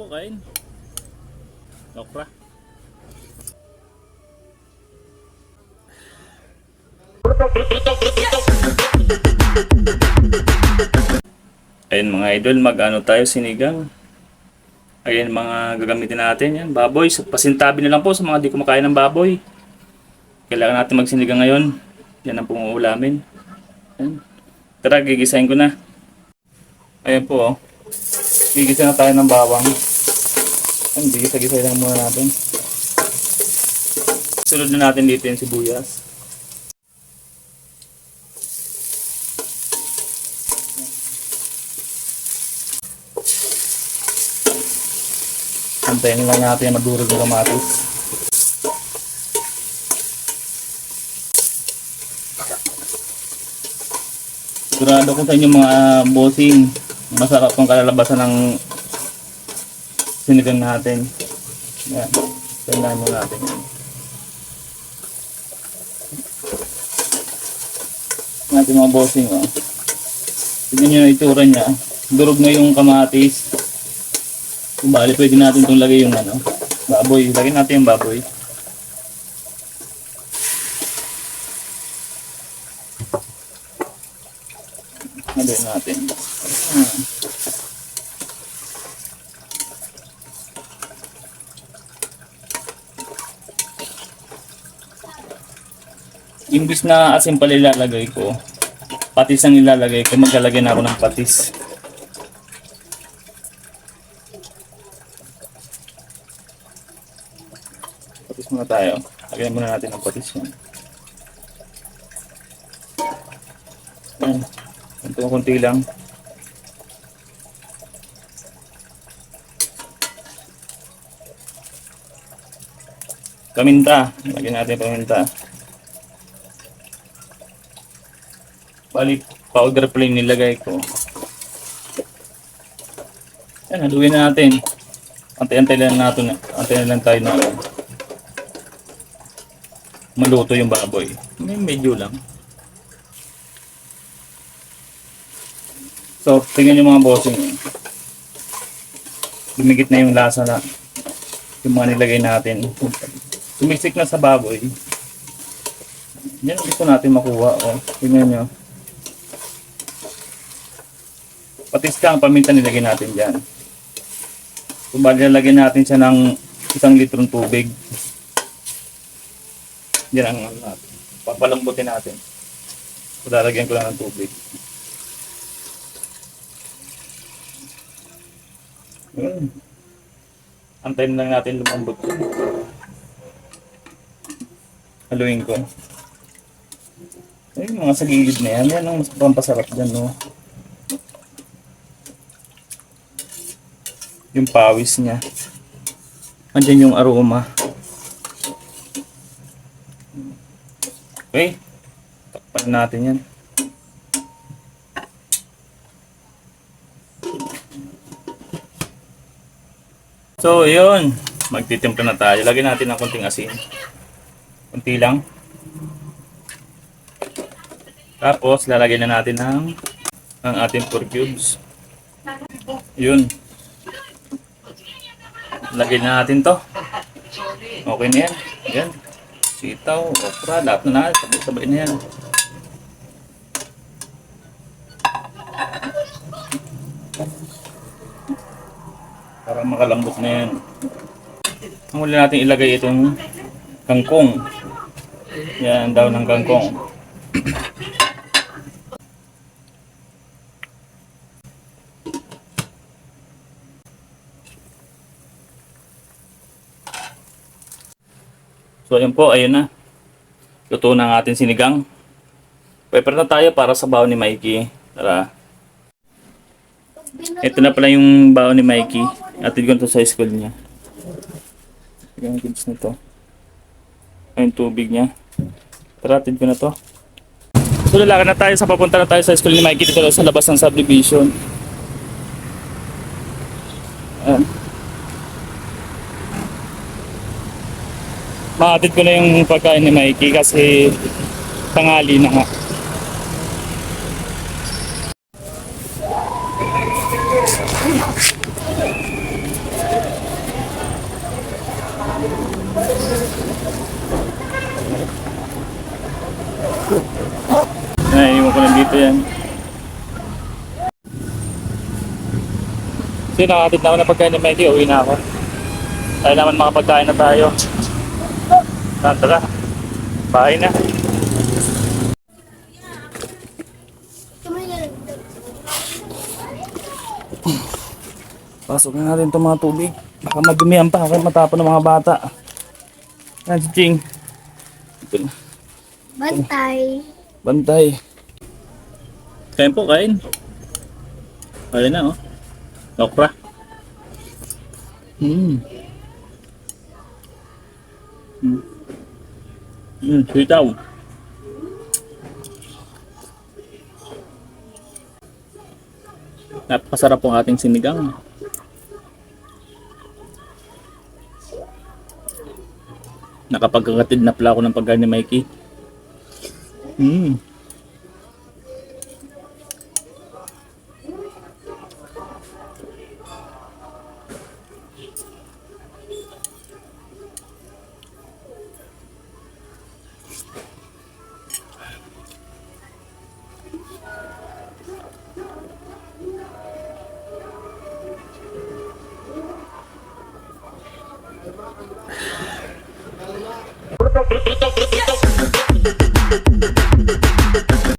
po, kain. Okra. Ayun mga idol, mag-ano tayo, sinigang. Ayun mga gagamitin natin yan. Baboy, pasintabi na lang po sa mga di kumakain ng baboy. Kailangan natin magsinigang ngayon. Yan ang pong uulamin. Ayun. Tara, gigisahin ko na. Ayan po, oh. Gigisa na tayo ng bawang. Ayun, gigisa-gisa lang muna natin. Sunod na natin dito yung sibuyas. Antayin lang natin madurog ng kamatis. Sigurado ko sa inyo mga bossing, masarap tong kalalabasan ng sinigang natin. Yan. Tingnan mo natin yan. Natin mga bossing, oh. Tignan nyo yung itura niya. Durog na yung kamatis. Bali, pwede natin itong lagay yung ano, baboy. Lagyan natin yung baboy. Lagyan natin. Imbis na asin pala ilalagay ko, patis ang ilalagay ko, maglalagay na ako ng patis. Patis muna tayo. Lagyan muna natin ng patis yan. Ayan. Ito konti lang. Paminta. Lagyan natin paminta. Balik, powder plain nilagay ko. Ayan, haluin na natin. Antay-antay lang natin. Antay lang tayo na maluto yung baboy. Medyo lang. So, tingnan yung mga bossing. Lumikit na yung lasa na yung mga nilagay natin. Sumiksik na sa baboy. Yan gusto natin makuha. Oh. Tingnan nyo. Patis ka ang paminta nilagay natin dyan. Kung bali nilagay natin siya ng 1 litrong tubig. Yan ang natin. Papalambutin natin. Lalagyan ko lang ng tubig. Antayin lang natin lumambot. Haluin ko. Ay, mga sa gilid na yan. Yan ang mas pampasarap dyan, no? Yung pawis niya. Andyan yung aroma. Okay. Takpan natin yan. So, yun. Magtitimpla na tayo. Lagyan natin ng konting asin. Kunti lang. Tapos, lalagyan na natin ang ating 4 cubes. Yun. Lagyan na natin to. Okay na yan. Yan. Sitaw, okra, lahat na natin. Sabay na yan. Para makalambot na yan. Ang huli natin ilagay itong kangkong. Yan daw ng kangkong. So ayun po, ayun na. Luto na ang ating sinigang. Prepare na tayo para sa baon ni Mikey. Tara. Ito na pala yung baon ni Mikey. Atid ko ito sa school niya. Yung kids na to. Ayun tubig niya. Tara, atid ko na to. So lalakad na tayo papunta na tayo sa school ni Mikey dito sa labas ng subdivision. Ayan. Maatid ko na yung pagkain ni Mikey kasi tanghali na nga. dito yan. Kasi nakatid naman na pagkain ni Mikey, uwi na ako. Tayo naman makapagkain na tayo. Tara, bahay na. Pasok na natin itong mga tubig. Baka madumihan pa, kaya matapon ng mga bata. Yan si Ching. Bantay. Bantay. Kain po, kain. Kain na, oh. Okra. Sitaw. Napakasarap po ating sinigang. Nakapagkakatid na pala ako ng pagkain ni Mikey.